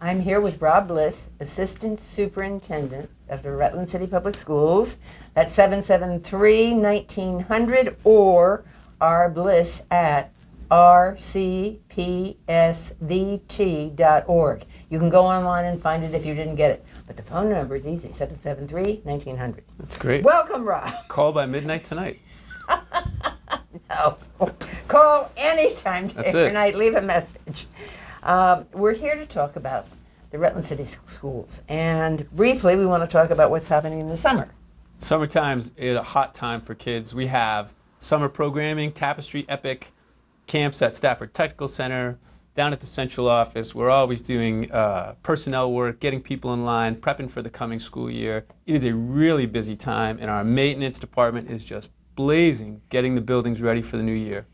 I'm here with Rob Bliss, Assistant Superintendent of the Rutland City Public Schools. That's 773-1900 or rbliss at rcpsvt.org. You can go online and find it if you didn't get it. But the phone number is easy, 773-1900. That's great. Welcome, Rob. Call by midnight tonight. No. Call anytime That's day or it. night. Leave a message. We're here to talk about the Rutland City Schools. And briefly, we want to talk about what's happening in the summer. Summertime's a hot time for kids. We have summer programming, Tapestry Epic, camps at Stafford Technical Center, down at the central office. We're always doing personnel work, getting people in line, prepping for the coming school year. It is a really busy time, and our maintenance department is just blazing, getting the buildings ready for the new year.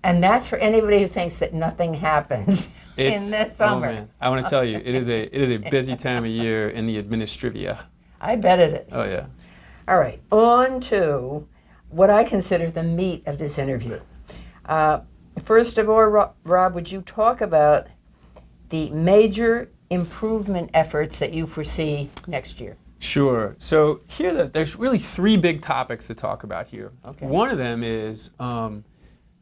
And that's for anybody who thinks that nothing happens in this summer. Oh man, I want to tell you, it is a busy time of year in the administrivia. I bet it is. Oh yeah. All right, on to what I consider the meat of this interview. First of all, Rob, would you talk about the major improvement efforts that you foresee next year? Sure. So here, there's really three big topics to talk about here. Okay. One of them is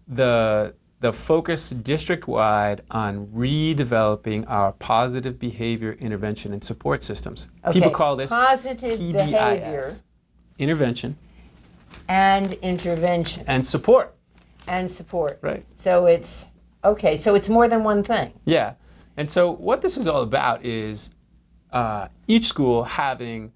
the focus district-wide on redeveloping our positive behavior intervention and support systems. Okay. People call this positive PBIS, behavior intervention and intervention and support. and support. Right. So it's okay. So it's more than one thing. Yeah. And so what this is all about is each school having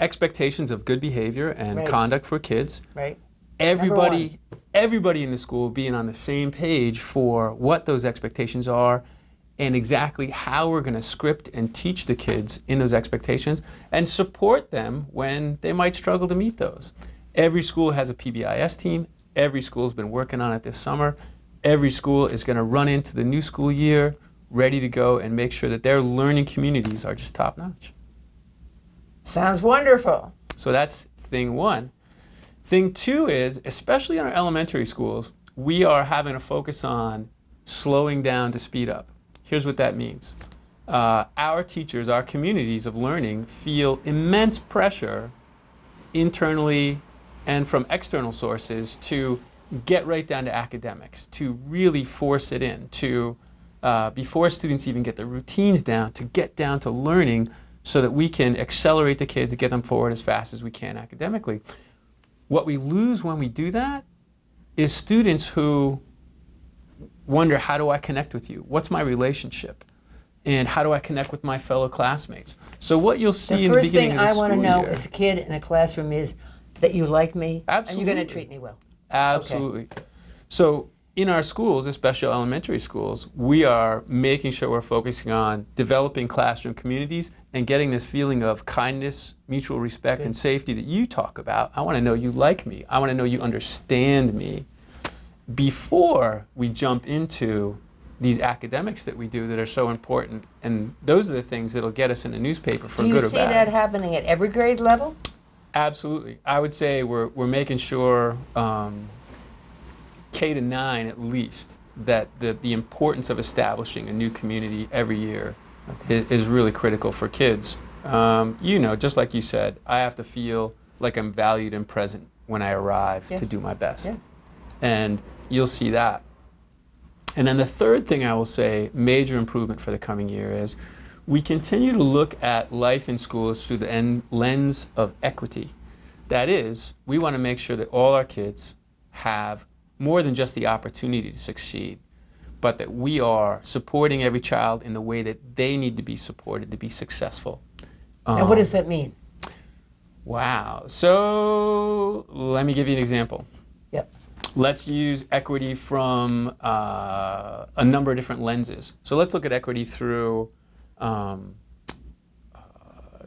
expectations of good behavior and Right. conduct for kids. Right. Everybody in the school being on the same page for what those expectations are and exactly how we're going to script and teach the kids in those expectations and support them when they might struggle to meet those. Every school has a PBIS team. Every school's been working on it this summer. Every school is going to run into the new school year ready to go and make sure that their learning communities are just top notch. Sounds wonderful. So that's thing one. Thing two is, especially in our elementary schools, we are having a focus on slowing down to speed up. Here's what that means. Our teachers, our communities of learning feel immense pressure internally and from external sources to get right down to academics, to really force it in, to before students even get their routines down, to get down to learning so that we can accelerate the kids and get them forward as fast as we can academically. What we lose when we do that is students who wonder, how do I connect with you? What's my relationship? And how do I connect with my fellow classmates? So what you'll see in the beginning of the school year... The first thing I want to know as a kid in a classroom is that you like me Absolutely. and you're going to treat me well. Absolutely. Okay. So in our schools, especially elementary schools, we are making sure we're focusing on developing classroom communities and getting this feeling of kindness, mutual respect, and safety that you talk about. I want to know you like me. I want to know you understand me before we jump into these academics that we do that are so important. And those are the things that'll get us in the newspaper for good or bad. Do you see that happening at every grade level? Absolutely. I would say we're making sure K to 9 at least, that the importance of establishing a new community every year is really critical for kids. Just like you said, I have to feel like I'm valued and present when I arrive to do my best. Yeah. And you'll see that. And then the third thing I will say, major improvement for the coming year, is we continue to look at life in schools through the lens of equity. That is, we want to make sure that all our kids have more than just the opportunity to succeed, but that we are supporting every child in the way that they need to be supported to be successful. Now, what does that mean? Wow. So let me give you an example. Yep. Let's use equity from a number of different lenses. So let's look at equity through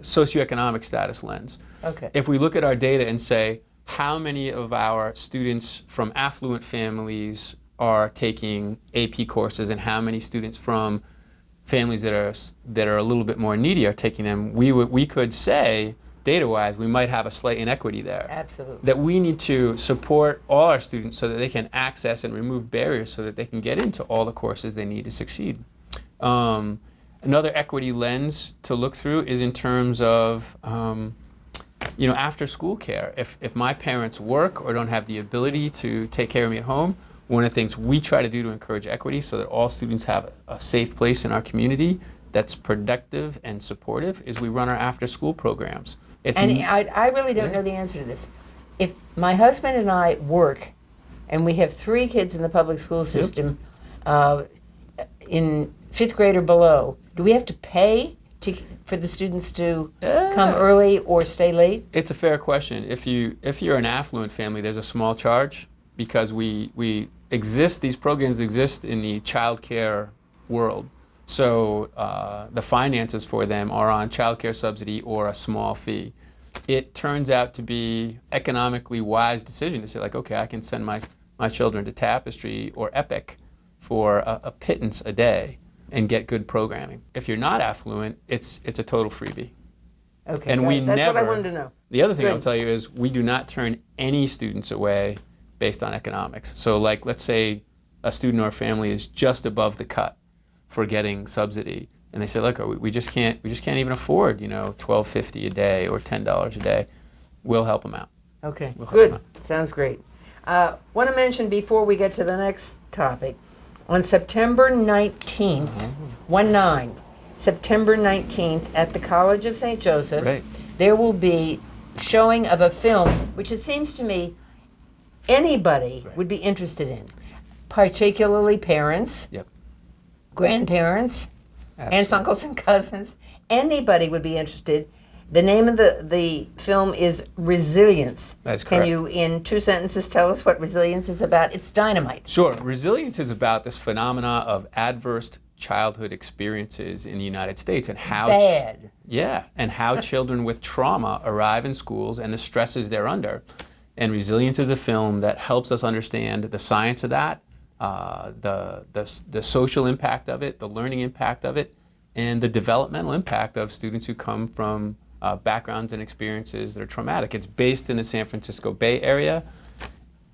socioeconomic status lens. Okay. If we look at our data and say, how many of our students from affluent families are taking AP courses and how many students from families that are a little bit more needy are taking them, we could say, data-wise, we might have a slight inequity there. Absolutely. That we need to support all our students so that they can access and remove barriers so that they can get into all the courses they need to succeed. Another equity lens to look through is in terms of after school care. If my parents work or don't have the ability to take care of me at home, one of the things we try to do to encourage equity so that all students have a safe place in our community that's productive and supportive is we run our after school programs. I really don't know the answer to this. If my husband and I work and we have 3 kids in the public school system in 5th grade or below, do we have to pay for the students to come early or stay late? It's a fair question. If you're an affluent family, there's a small charge because these programs exist in the child care world. So the finances for them are on child care subsidy or a small fee. It turns out to be economically wise decision to say, like, okay, I can send my children to Tapestry or Epic for a pittance a day and get good programming. If you're not affluent, it's a total freebie. Okay, and that's what I wanted to know. The other thing I will tell you is we do not turn any students away based on economics. So like, let's say a student or a family is just above the cut for getting subsidy, and they say, look, we just can't even afford, $12.50 a day or $10 a day. We'll help them out. Okay, good. Sounds great. Want to mention before we get to the next topic, on September 19th, 19, September 19th at the College of St. Joseph, Right. there will be showing of a film, which it seems to me anybody would be interested in, particularly parents, Yep. grandparents, Absolutely. aunts, uncles, and cousins. Anybody would be interested. The name of the film is Resilience. That's Can correct. you, in 2 sentences, tell us what Resilience is about? It's dynamite. Sure. Resilience is about this phenomena of adverse childhood experiences in the United States and how Bad. and how children with trauma arrive in schools and the stresses they're under. And Resilience is a film that helps us understand the science of that, the social impact of it, the learning impact of it, and the developmental impact of students who come from backgrounds and experiences that are traumatic. It's based in the San Francisco Bay Area.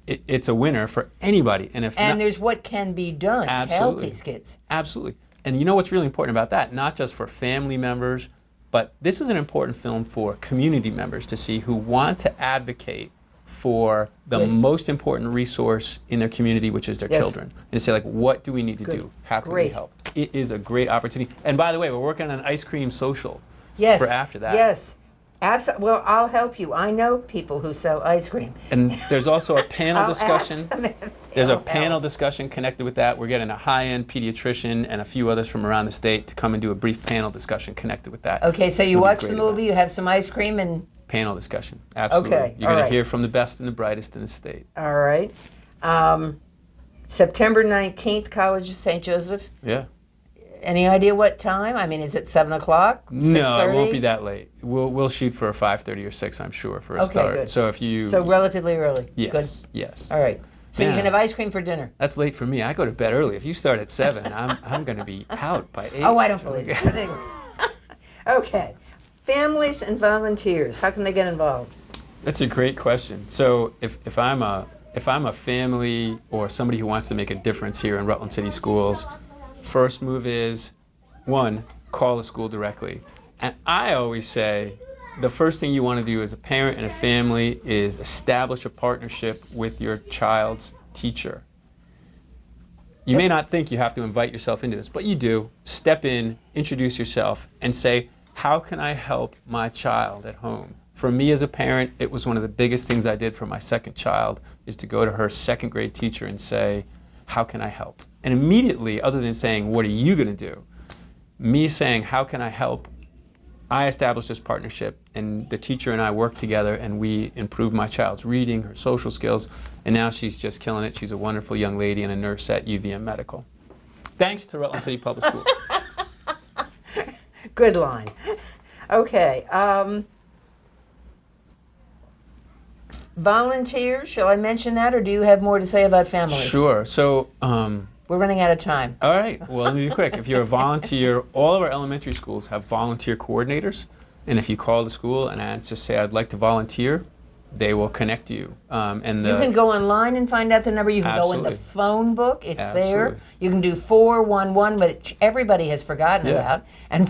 It's a winner for anybody. And there's what can be done to help these kids. Absolutely. And you know what's really important about that? Not just for family members, but this is an important film for community members to see who want to advocate for the most important resource in their community, which is their children. And to say, like, what do we need to do? How can we help? It is a great opportunity. And by the way, we're working on an ice cream social for after that. Yes. Absolutely. Well, I'll help you. I know people who sell ice cream. And there's also a panel discussion. Ask them if There's a they'll panel help. discussion connected with that. We're getting a high-end pediatrician and a few others from around the state to come and do a brief panel discussion connected with that. Okay, so you It'll be watch great the event. movie, you have some ice cream, and Panel discussion. Absolutely. Okay, You're going all to right. hear from the best and the brightest in the state. all right. September 19th, College of St. Joseph. Yeah. Any idea what time? I mean, is it 7 o'clock? No, it 6:30? won't be that late. We'll shoot for a 5:30 or 6, I'm sure, for a Okay, start. good. So if you So relatively early. yes, Good. yes. All right. So you Man. can have ice cream for dinner. That's late for me. I go to bed early. If you start at 7, I'm going to be out by 8. Oh, I don't believe it. But anyway. Okay. Families and volunteers. How can they get involved? That's a great question. So if I'm a family or somebody who wants to make a difference here in Rutland City Schools, first move is, 1, call the school directly. And I always say the first thing you want to do as a parent and a family is establish a partnership with your child's teacher. You may not think you have to invite yourself into this, but you do. Step in, introduce yourself, and say, how can I help my child at home? For me as a parent, it was one of the biggest things I did for my second child, is to go to her second grade teacher and say, how can I help? And immediately, other than saying, what are you going to do? Me saying, how can I help? I established this partnership, and the teacher and I worked together, and we improved my child's reading, her social skills, and now she's just killing it. She's a wonderful young lady and a nurse at UVM Medical. Thanks to Rutland City Public Schools. Good line. Okay. Volunteers, shall I mention that, or do you have more to say about families? Sure. So, We're running out of time. all right. Well, let me be quick. If you're a volunteer, all of our elementary schools have volunteer coordinators. And if you call the school and just say, I'd like to volunteer, they will connect you. And You can go online and find out the number. You can go in the Absolutely. phone book. It's there. Absolutely. You can do 411, but everybody has forgotten Yeah. about. And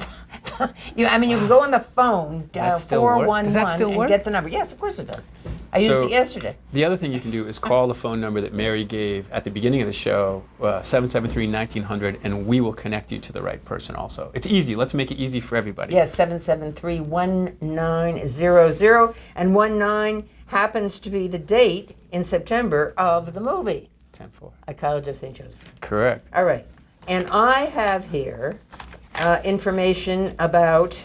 you can go on the phone, that dial still work? 411, Does that still and work? get the number. Yes, of course it does. I used So- it yesterday. The other thing you can do is call the phone number that Mary gave at the beginning of the show, 773-1900, and we will connect you to the right person also. It's easy. Let's make it easy for everybody. Yes, 773-1900, and 19 happens to be the date in September of the movie 10-4. at College of St. Joseph. Correct. All right, and I have here information about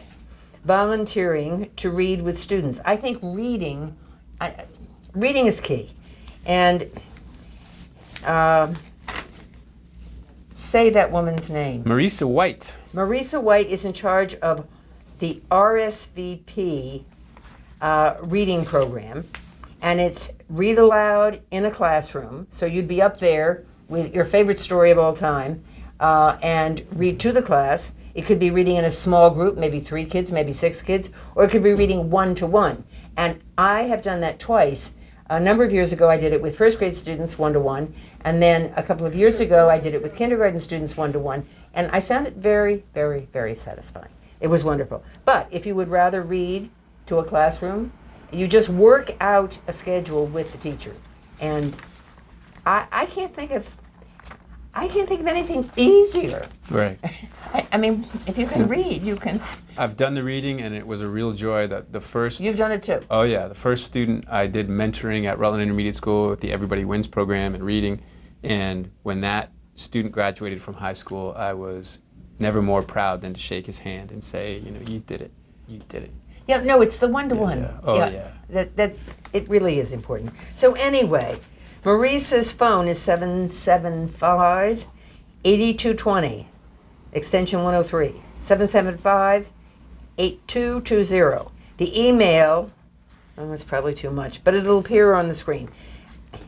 volunteering to read with students. I think reading is key. And say that woman's name. Marisa White. Marisa White is in charge of the RSVP reading program. And it's read aloud in a classroom. So you'd be up there with your favorite story of all time and read to the class. It could be reading in a small group, maybe 3 kids, maybe 6 kids, or it could be reading 1-to-1. And I have done that twice. A number of years ago, I did it with first grade students 1-to-1. And then a couple of years ago, I did it with kindergarten students 1-to-1. And I found it very, very, very satisfying. It was wonderful. But if you would rather read to a classroom, you just work out a schedule with the teacher. And I can't think of anything easier. Right. I mean, if you can read, you can. I've done the reading, and it was a real joy that the first... You've done it too. Oh, yeah. The first student I did mentoring at Rutland Intermediate School with the Everybody Wins program and reading. And when that student graduated from high school, I was never more proud than to shake his hand and say, you did it. You did it. Yeah, no, it's the 1-to-1. Yeah. Oh, yeah. That it really is important. So anyway, Marisa's phone is 775-8220, extension 103. 775-8220. The email, that's probably too much, but it'll appear on the screen.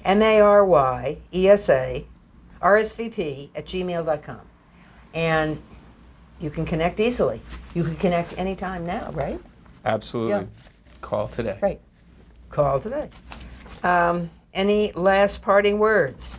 MARYESA RSVP@gmail.com. And you can connect easily. You can connect anytime now, right? Absolutely. Yeah. Call today. Right. Call today. Any last parting words?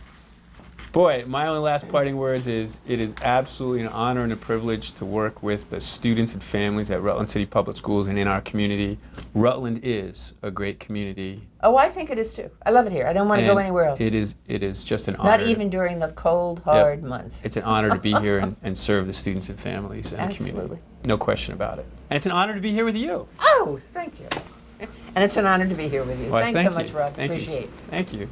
Boy, my only last parting words is it is absolutely an honor and a privilege to work with the students and families at Rutland City Public Schools and in our community. Rutland is a great community. Oh, I think it is too. I love it here. I don't want to go and anywhere else. It is just an honor. Not even during the cold, hard months. It's an honor to be here and serve the students and families and the community. Absolutely. No question about it. And it's an honor to be here with you. Oh, thank you. And it's an honor to be here with you. Well, Thanks thank so much, you. Rob. Thank you. Appreciate it. Thank you.